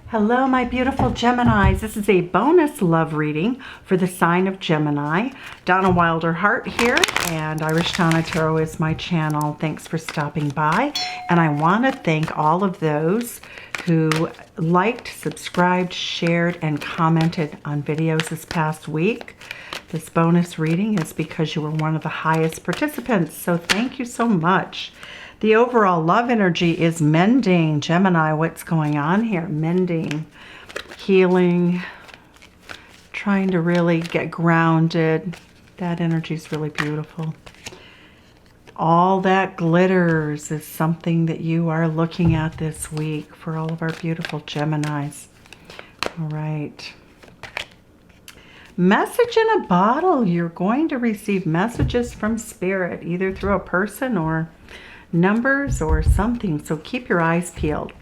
Hello, my beautiful Geminis. This is a bonus love reading for the sign of Gemini. Donna Wilder-Hart here, and Irish Donna Tarot is my channel. Thanks for stopping by. And I want to thank all of those who liked, subscribed, shared, and commented on videos this past week. This bonus reading is because you were one of the highest participants, so thank you so much. The overall love energy is mending. Gemini, what's going on here? Mending, healing, trying to really get grounded. That energy is really beautiful. All that glitters is something that you are looking at this week for all of our beautiful Geminis. All right. Message in a bottle. You're going to receive messages from Spirit, either through a person or numbers or something, so keep your eyes peeled.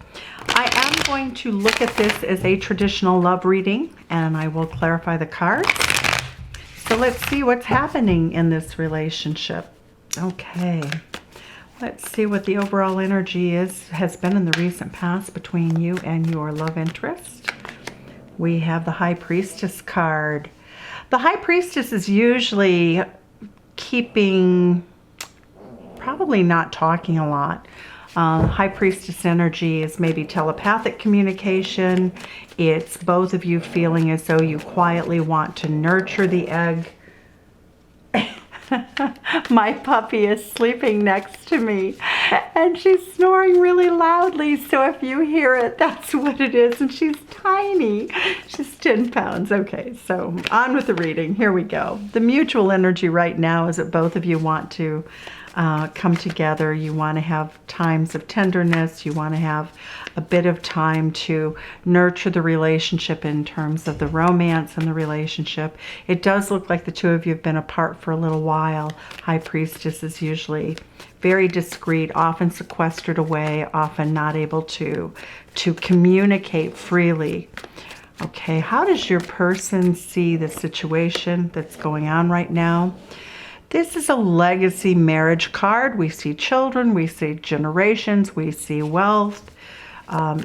I am going to look at this as a traditional love reading, and I will clarify the cards. So let's see what's happening in this relationship. Okay, let's see what the overall energy has been in the recent past between you and your love interest. We have the High Priestess card. The High Priestess is usually probably not talking a lot. High Priestess energy is maybe telepathic communication. It's both of you feeling as though you quietly want to nurture the egg. My puppy is sleeping next to me and she's snoring really loudly, so if you hear it, that's what it is. And she's tiny. She's 10 pounds. Okay, so on with the reading. Here we go. The mutual energy right now is that both of you want to come together. You want to have times of tenderness. You want to have a bit of time to nurture the relationship in terms of the romance and the relationship. It does look like the two of you have been apart for a little while. High Priestess is usually very discreet, often sequestered away, often not able to communicate freely. Okay, how does your person see the situation that's going on right now? This is a legacy marriage card. We see children, we see generations, we see wealth.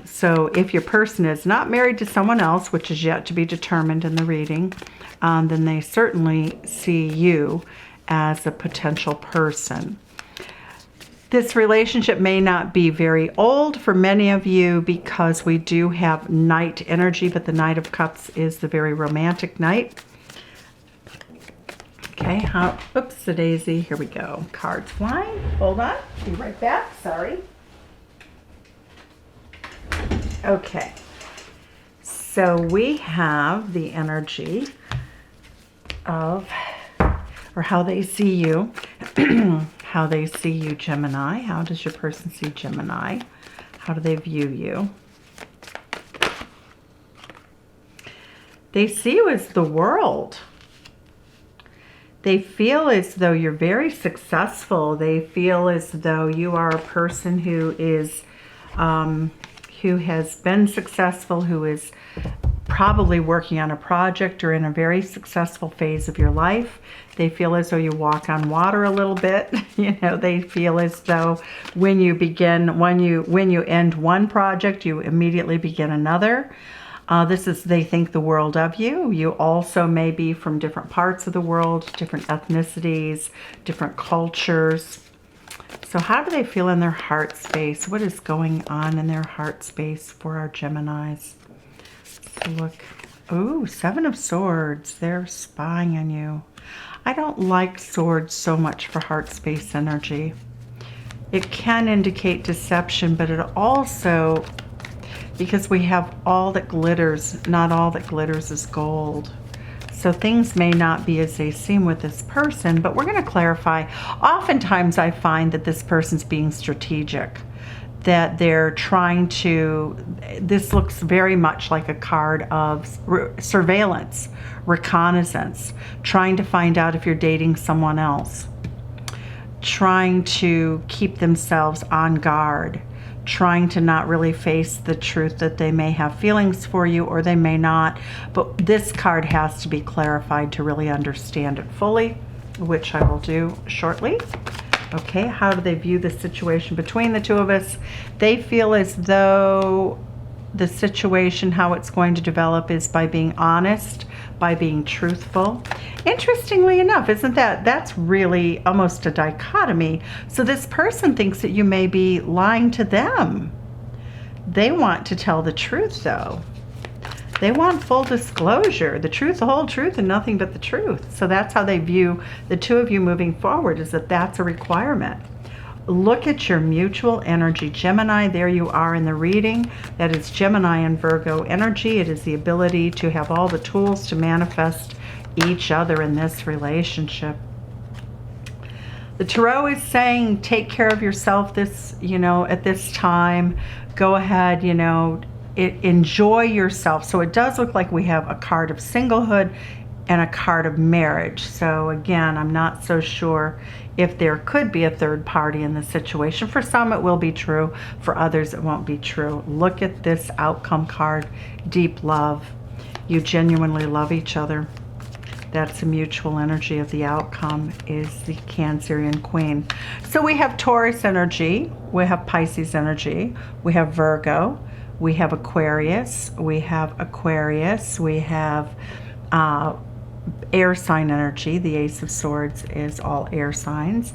So if your person is not married to someone else, which is yet to be determined in the reading, then they certainly see you as a potential person. This relationship may not be very old for many of you because we do have Knight energy, but the Knight of Cups is the very romantic Knight. Okay, oops-a-daisy, here we go. Cards flying, hold on, be right back, sorry. Okay, so we have the energy of, or how they see you, how they see you, Gemini. How does your person see Gemini? How do they view you? They see you as the world. They feel as though you're very successful. They feel as though you are a person who is, who has been successful, who is probably working on a project or in a very successful phase of your life. They feel as though you walk on water a little bit. You know, they feel as though when you end one project, you immediately begin another. They think the world of you. You also may be from different parts of the world, different ethnicities, different cultures. So how do they feel in their heart space? What is going on in their heart space for our Geminis? So look, ooh, Seven of Swords. They're spying on you. I don't like swords so much for heart space energy. It can indicate deception, but it also, because we have all that glitters, not all that glitters is gold. So things may not be as they seem with this person, but we're going to clarify. Oftentimes I find that this person's being strategic, that they're trying to, this looks very much like a card of surveillance, reconnaissance, trying to find out if you're dating someone else, trying to keep themselves on guard, trying to not really face the truth that they may have feelings for you or they may not. But this card has to be clarified to really understand it fully, which I will do shortly. Okay, how do they view the situation between the two of us? They feel as though the situation, how it's going to develop, is by being honest, by being truthful. Interestingly enough, isn't that's really almost a dichotomy. So this person thinks that you may be lying to them. They want to tell the truth, though. They want full disclosure, the truth, the whole truth, and nothing but the truth. So that's how they view the two of you moving forward, is that that's a requirement. Look at your mutual energy. Gemini, there you are in the reading. That is Gemini and Virgo energy. It is the ability to have all the tools to manifest each other in this relationship. The Tarot is saying, take care of yourself this, at this time. Go ahead, enjoy yourself. So it does look like we have a card of singlehood and a card of marriage. So again, I'm not so sure if there could be a third party in the situation. For some it will be true, for others it won't be true. Look at this outcome card, deep love. You genuinely love each other. That's the mutual energy of the outcome, is the Cancerian Queen. So we have Taurus energy, we have Pisces energy, we have Virgo, we have Aquarius, we have air sign energy. The Ace of Swords is all air signs.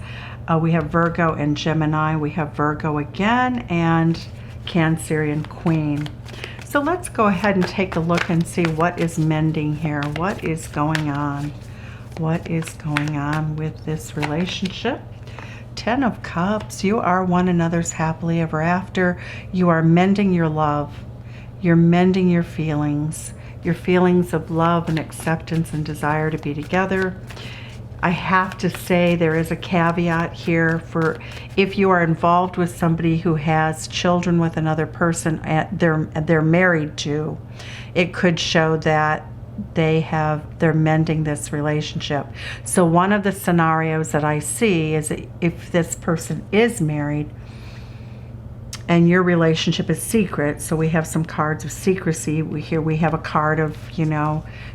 We have Virgo and Gemini. We have Virgo again and Cancerian Queen. So let's go ahead and take a look and see what is mending here. What is going on? What is going on with this relationship? Ten of Cups. You are one another's happily ever after. You are mending your love. You're mending your feelings of love and acceptance and desire to be together. I have to say there is a caveat here for if you are involved with somebody who has children with another person they're married to. It could show that they're mending this relationship. So one of the scenarios that I see is if this person is married and your relationship is secret, so we have some cards of secrecy. We have a card of,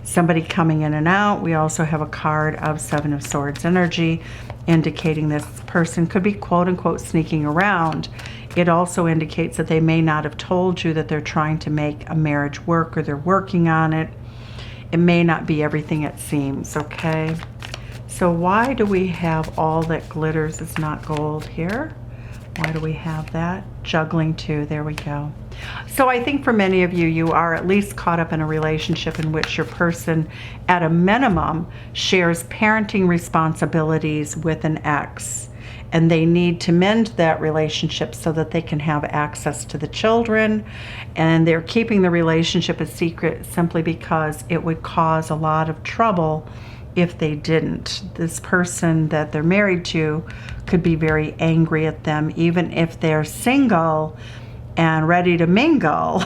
somebody coming in and out. We also have a card of Seven of Swords energy, indicating this person could be quote unquote sneaking around. It also indicates that they may not have told you that they're trying to make a marriage work or they're working on it. It may not be everything it seems, okay? So why do we have all that glitters is not gold here? Why do we have that? Juggling 2, there we go. So I think for many of you, you are at least caught up in a relationship in which your person, at a minimum, shares parenting responsibilities with an ex. And they need to mend that relationship so that they can have access to the children. And they're keeping the relationship a secret simply because it would cause a lot of trouble if they didn't. This person that they're married to could be very angry at them, even if they're single and ready to mingle.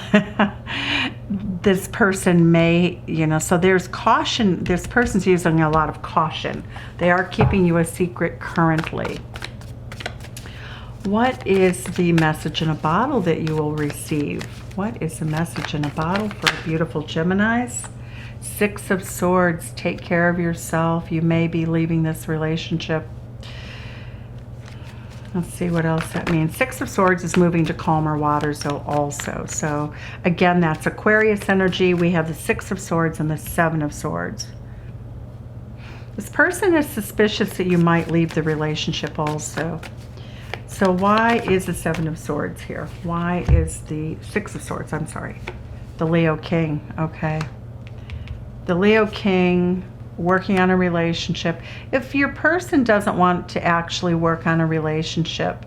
This person may, so there's caution. This person's using a lot of caution. They are keeping you a secret currently. What is the message in a bottle that you will receive? What is the message in a bottle for beautiful Geminis? Six of Swords, take care of yourself. You may be leaving this relationship. Let's see what else that means. Six of Swords is moving to calmer waters though also. So again, that's Aquarius energy. We have the Six of Swords and the Seven of Swords. This person is suspicious that you might leave the relationship also. So why is the Seven of Swords here? Why is the Six of Swords, I'm sorry, the Leo King, okay. The Leo King working on a relationship. If your person doesn't want to actually work on a relationship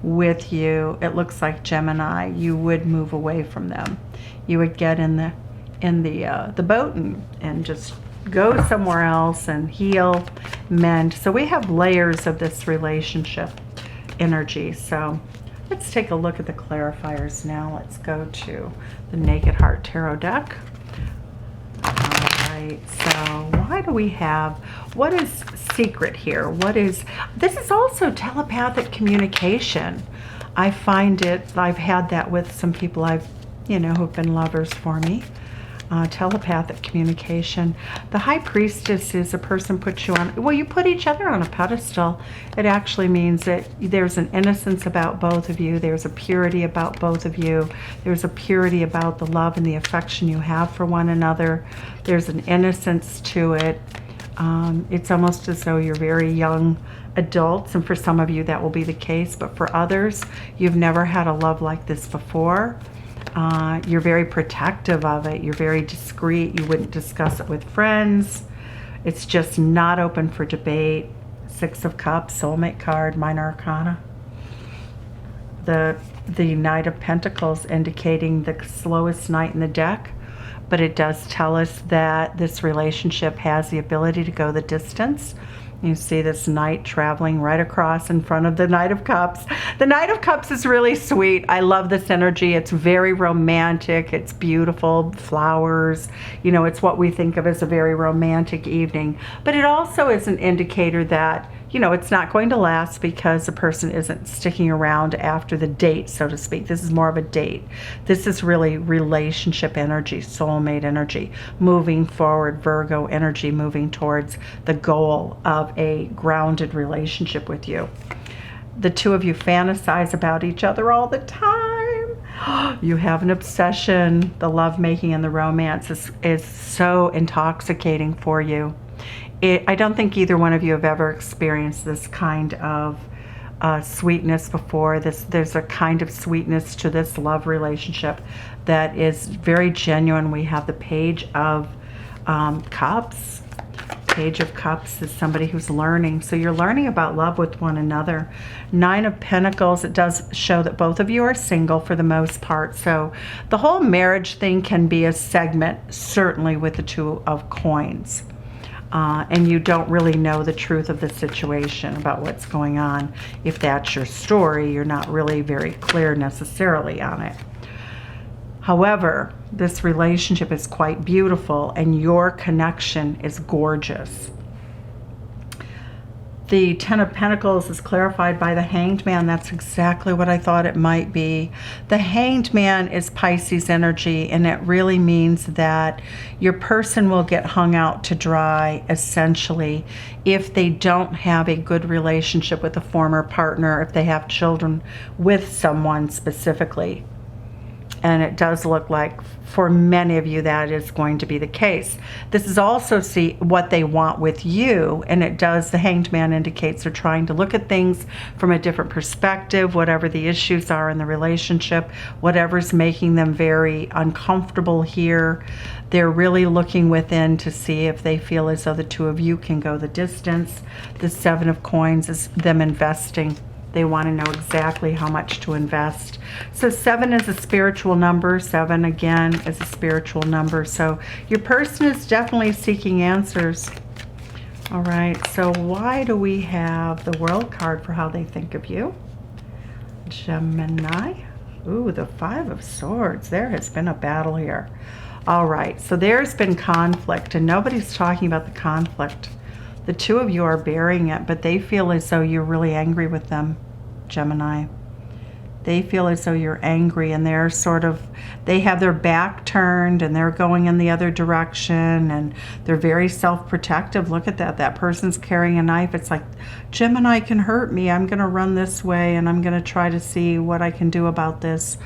with you, it looks like Gemini, you would move away from them. You would get in the boat and just go somewhere else and heal, mend. So we have layers of this relationship energy. So let's take a look at the clarifiers now. Let's go to the Naked Heart Tarot deck. So why do we have, what is secret here? This is also telepathic communication. I find it, I've had that with some people who've been lovers for me. telepathic communication. The High Priestess is a person puts you on, well, you put each other on a pedestal. It actually means that there's an innocence about both of you. There's a purity about both of you. There's a purity about the love and the affection you have for one another. There's an innocence to it. It's almost as though you're very young adults, and for some of you that will be the case, but for others, you've never had a love like this before. You're very protective of it. You're very discreet. You wouldn't discuss it with friends. It's just not open for debate. Six of Cups, Soulmate card, Minor Arcana. The Knight of Pentacles indicating the slowest knight in the deck, but it does tell us that this relationship has the ability to go the distance. You see this knight traveling right across in front of the Knight of Cups. The Knight of Cups is really sweet. I love this energy. It's very romantic. It's beautiful. Flowers. You know, it's what we think of as a very romantic evening. But it also is an indicator that, you know, it's not going to last because the person isn't sticking around after the date, so to speak. This is more of a date. This is really relationship energy, soulmate energy, moving forward, Virgo energy, moving towards the goal of a grounded relationship with you. The two of you fantasize about each other all the time. You have an obsession. The lovemaking and the romance is so intoxicating for you. I don't think either one of you have ever experienced this kind of sweetness before. There's a kind of sweetness to this love relationship that is very genuine. We have the Page of Cups. Page of Cups is somebody who's learning. So you're learning about love with one another. Nine of Pentacles, it does show that both of you are single for the most part. So the whole marriage thing can be a segment, certainly with the Two of Coins. And you don't really know the truth of the situation about what's going on. If that's your story, you're not really very clear necessarily on it. However, this relationship is quite beautiful and your connection is gorgeous. The Ten of Pentacles is clarified by the Hanged Man. That's exactly what I thought it might be. The Hanged Man is Pisces energy, and it really means that your person will get hung out to dry, essentially, if they don't have a good relationship with a former partner, if they have children with someone specifically. And it does look like for many of you that is going to be the case. This is also what they want with you, and it does, the Hanged Man indicates they're trying to look at things from a different perspective, whatever the issues are in the relationship, whatever's making them very uncomfortable here. They're really looking within to see if they feel as though the two of you can go the distance. The Seven of Coins is them investing. They want to know exactly how much to invest. So 7 is a spiritual number. 7, again, is a spiritual number. So your person is definitely seeking answers. All right, so why do we have the World card for how they think of you? Gemini. Ooh, the Five of Swords. There has been a battle here. All right, so there's been conflict, and nobody's talking about the conflict. The two of you are bearing it, but they feel as though you're really angry with them, Gemini. They feel as though you're angry, and they're they have their back turned and they're going in the other direction, and they're very self-protective. Look at that. That person's carrying a knife. It's like, Gemini can hurt me. I'm going to run this way, and I'm going to try to see what I can do about this.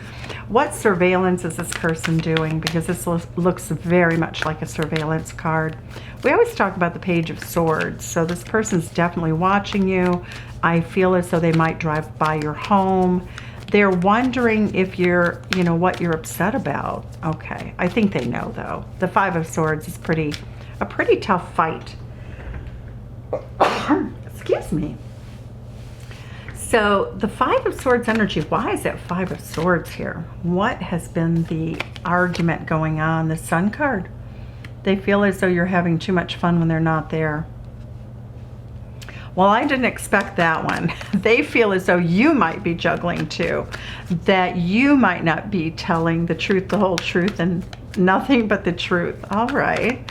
What surveillance is this person doing? Because this looks very much like a surveillance card. We always talk about the Page of Swords. So this person's definitely watching you. I feel as though they might drive by your home. They're wondering if you're, what you're upset about. Okay, I think they know though. The Five of Swords is a pretty tough fight. Excuse me. So the Five of Swords energy, why is that Five of Swords here? What has been the argument going on? The Sun card. They feel as though you're having too much fun when they're not there. Well, I didn't expect that one. They feel as though you might be juggling too, that you might not be telling the truth, the whole truth, and nothing but the truth. All right.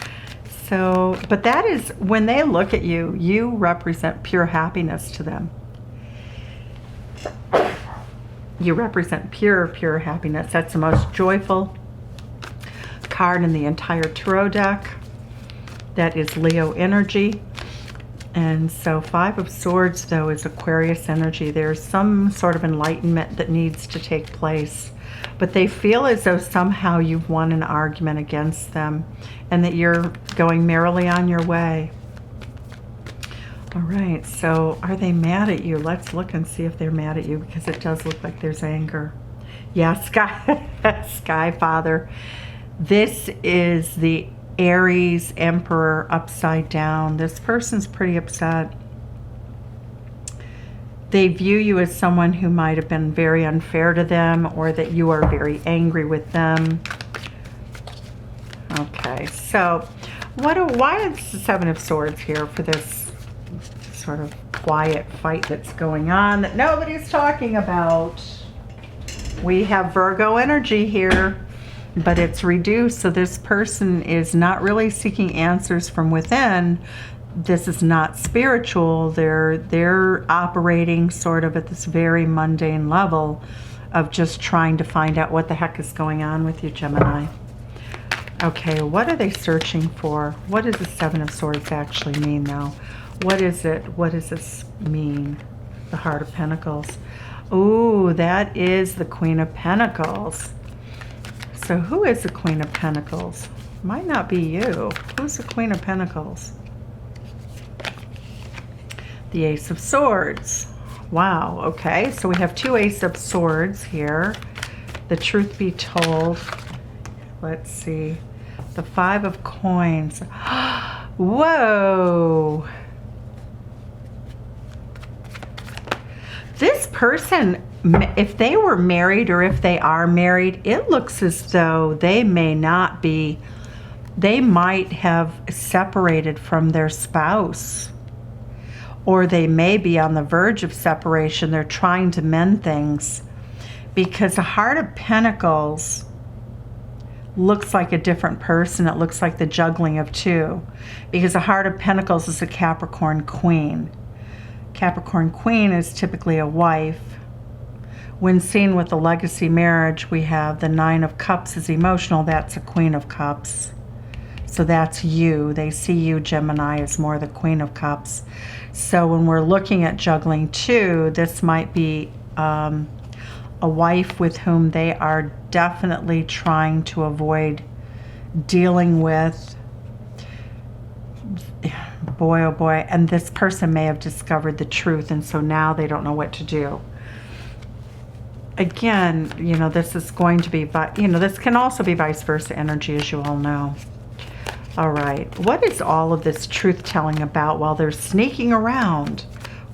So, but that is, when they look at you, you represent pure happiness to them. You represent pure happiness. That's the most joyful card in the entire tarot deck. That is Leo energy. And so 5 of Swords, though, is Aquarius energy. There's some sort of enlightenment that needs to take place. But they feel as though somehow you've won an argument against them and that you're going merrily on your way. All right, so are they mad at you? Let's look and see if they're mad at you, because it does look like there's anger. Yeah, Sky Father. This is the Aries Emperor upside down. This person's pretty upset. They view you as someone who might have been very unfair to them, or that you are very angry with them. Okay, so why is the 7 of Swords here for this sort of quiet fight that's going on that nobody's talking about? We have Virgo energy here, but it's reduced, so this person is not really seeking answers from within. This is not spiritual. They're operating sort of at this very mundane level of just trying to find out what the heck is going on with you, Gemini. Okay, what are they searching for? What does the 7 of Swords actually mean, though? What is it? What does this mean? The Heart of Pentacles. Ooh, that is the Queen of Pentacles. So who is the Queen of Pentacles? Might not be you. Who's the Queen of Pentacles? The Ace of Swords. Wow, okay. So we have 2 Ace of Swords here. The truth be told, let's see. The 5 of Coins. Whoa. This person, if they were married or if they are married, it looks as though they may not be. They might have separated from their spouse. Or they may be on the verge of separation. They're trying to mend things. Because the Heart of Pentacles looks like a different person. It looks like the juggling of 2. Because the Heart of Pentacles is a Capricorn Queen. Capricorn Queen is typically a wife. When seen with the legacy marriage, we have the 9 of Cups is emotional. That's a Queen of Cups. So that's you. They see you, Gemini, as more the Queen of Cups. So when we're looking at juggling 2, this might be a wife with whom they are definitely trying to avoid dealing with. Boy, oh boy. And this person may have discovered the truth, and so now they don't know what to do. Again, you know, this is going to be, you know, this can also be vice versa energy, as you all know. All right, what is all of this truth-telling about while they're sneaking around?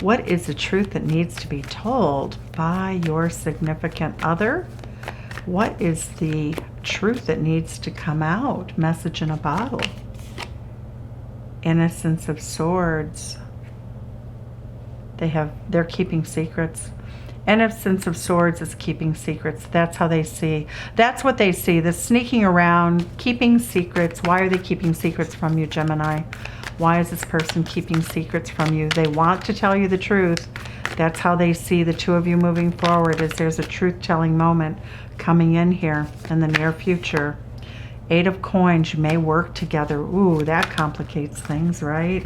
What is the truth that needs to be told by your significant other? What is the truth that needs to come out? Message in a bottle. Innocence of Swords. They're keeping secrets. Innocence of Swords is keeping secrets. That's how they see. That's what they see. The sneaking around, keeping secrets. Why are they keeping secrets from you, Gemini? Why is this person keeping secrets from you? They want to tell you the truth. That's how they see the 2 of you moving forward, is there's a truth-telling moment coming in here in the near future. 8 of Coins, you may work together. Ooh, that complicates things, right?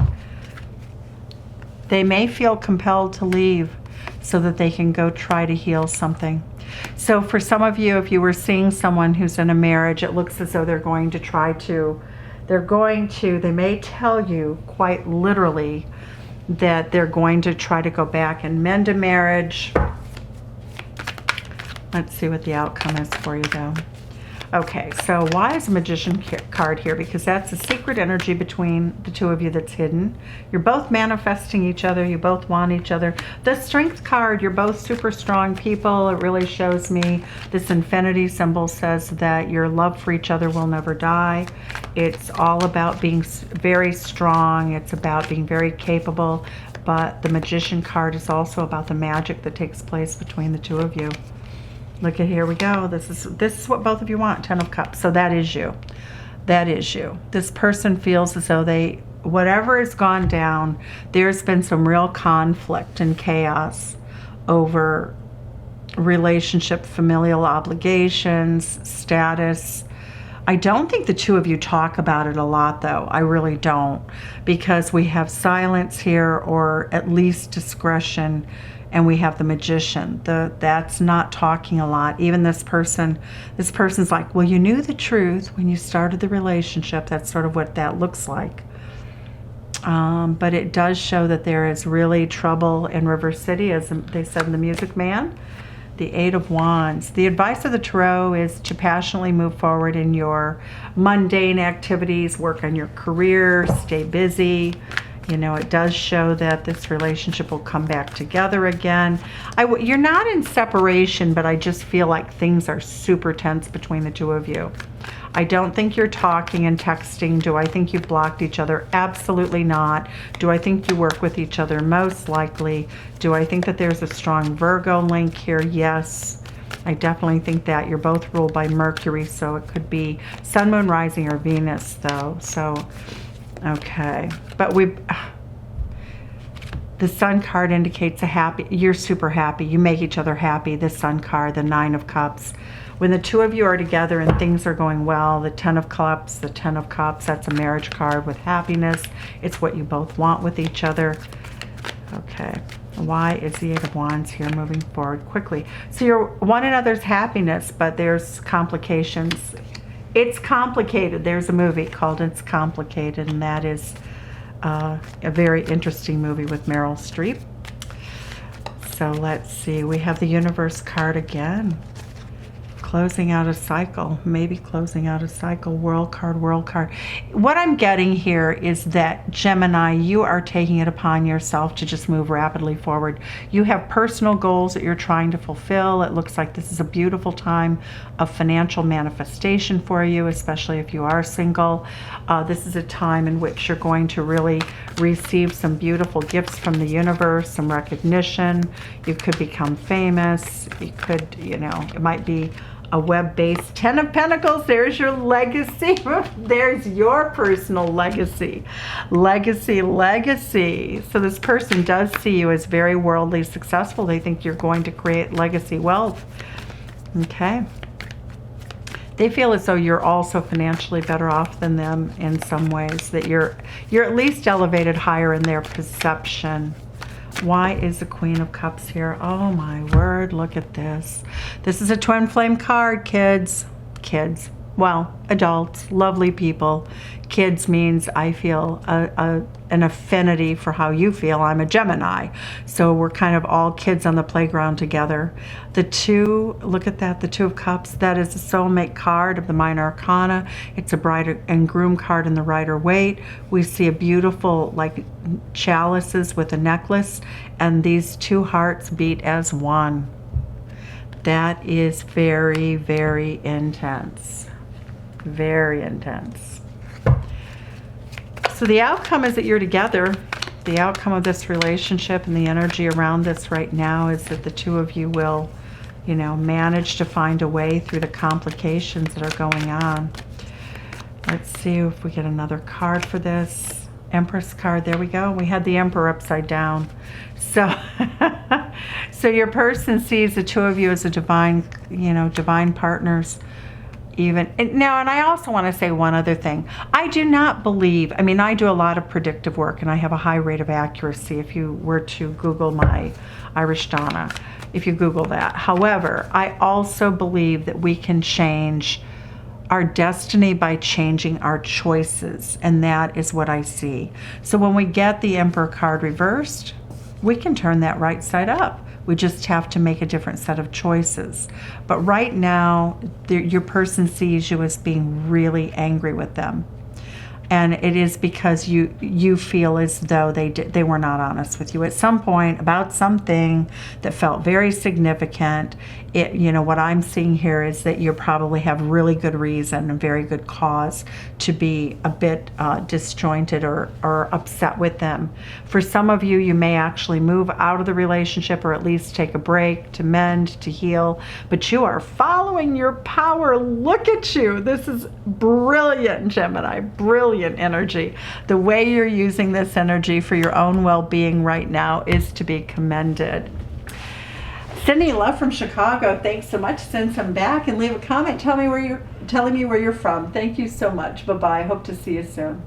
They may feel compelled to leave so that they can go try to heal something. So for some of you, if you were seeing someone who's in a marriage, it looks as though they're going to try to, they may tell you quite literally that they're going to try to go back and mend a marriage. Let's see what the outcome is for you, though. Okay, so why is a Magician card here? Because that's a secret energy between the 2 of you that's hidden. You're both manifesting each other. You both want each other. The Strength card, you're both super strong people. It really shows me this infinity symbol says that your love for each other will never die. It's all about being very strong. It's about being very capable. But the Magician card is also about the magic that takes place between the 2 of you. Look at, here we go. This is what both of you want, 10 of Cups. So that is you. That is you. This person feels as though whatever has gone down, there's been some real conflict and chaos over relationship, familial obligations, status. I don't think the two of you talk about it a lot, though. I really don't, because we have silence here, or at least discretion, and we have the Magician. That's not talking a lot. Even this person's like, well, you knew the truth when you started the relationship. That's sort of what that looks like. But it does show that there is really trouble in River City, as they said in The Music Man. The Eight of Wands. The advice of the Tarot is to passionately move forward in your mundane activities, work on your career, stay busy. You know, it does show that this relationship will come back together again. You're not in separation, but I just feel like things are super tense between the two of you. I don't think you're talking and texting. Do I think you blocked each other? Absolutely not. Do I think you work with each other? Most likely. Do I think that there's a strong Virgo link here? Yes. I definitely think that. You're both ruled by Mercury, so it could be Sun, Moon, Rising, or Venus, though. So, okay. But the Sun card indicates you're super happy. You make each other happy. The Sun card, the Nine of Cups. When the two of you are together and things are going well, the Ten of Cups, that's a marriage card with happiness. It's what you both want with each other. Okay. Why is the Eight of Wands here moving forward quickly? So you're one another's happiness, but there's complications. It's complicated. There's a movie called It's Complicated, and that is a very interesting movie with Meryl Streep. So let's see. We have the Universe card again. Closing out a cycle, maybe closing out a cycle. World card, World card. What I'm getting here is that, Gemini, you are taking it upon yourself to just move rapidly forward. You have personal goals that you're trying to fulfill. It looks like this is a beautiful time of financial manifestation for you, especially if you are single. This is a time in which you're going to really receive some beautiful gifts from the universe, some recognition. You could become famous. You could, you know, it might be a web-based Ten of Pentacles. There's your legacy. There's your personal legacy. Legacy. So this person does see you as very worldly successful. They think you're going to create legacy wealth. Okay. They feel as though you're also financially better off than them in some ways, that you're at least elevated higher in their perception. Why is the Queen of Cups here? Oh my word, look at this. This is a twin flame card, kids. Kids. Well, adults, lovely people. Kids means I feel an affinity for how you feel. I'm a Gemini. So we're kind of all kids on the playground together. The two, look at that, the Two of Cups. That is a soulmate card of the Minor Arcana. It's a bride and groom card in the Rider-Waite. We see a beautiful, like, chalices with a necklace. And these two hearts beat as one. That is very, very intense. Very intense. So the outcome is that you're together. The outcome of this relationship and the energy around this right now is that the two of you will, you know, manage to find a way through the complications that are going on. Let's see if we get another card for this. Empress card. There we go. We had the Emperor upside down. So, so your person sees the two of you as a divine, you know, divine partners. And I also want to say one other thing. I do not believe, I mean, I do a lot of predictive work and I have a high rate of accuracy if you were to Google my Irish Donna, if you Google that. However, I also believe that we can change our destiny by changing our choices, and that is what I see. So when we get the Emperor card reversed, we can turn that right side up. We just have to make a different set of choices. But right now, your person sees you as being really angry with them. And it is because you feel as though they were not honest with you at some point about something that felt very significant. You know, what I'm seeing here is that you probably have really good reason and very good cause to be a bit disjointed or upset with them. For some of you, you may actually move out of the relationship or at least take a break to mend, to heal. But you are following your power. Look at you. This is brilliant, Gemini. Brilliant energy. The way you're using this energy for your own well-being right now is to be commended. Sending love from Chicago. Thanks so much. Send some back and leave a comment. Tell me where you're telling me where you're from. Thank you so much. Bye-bye. Hope to see you soon.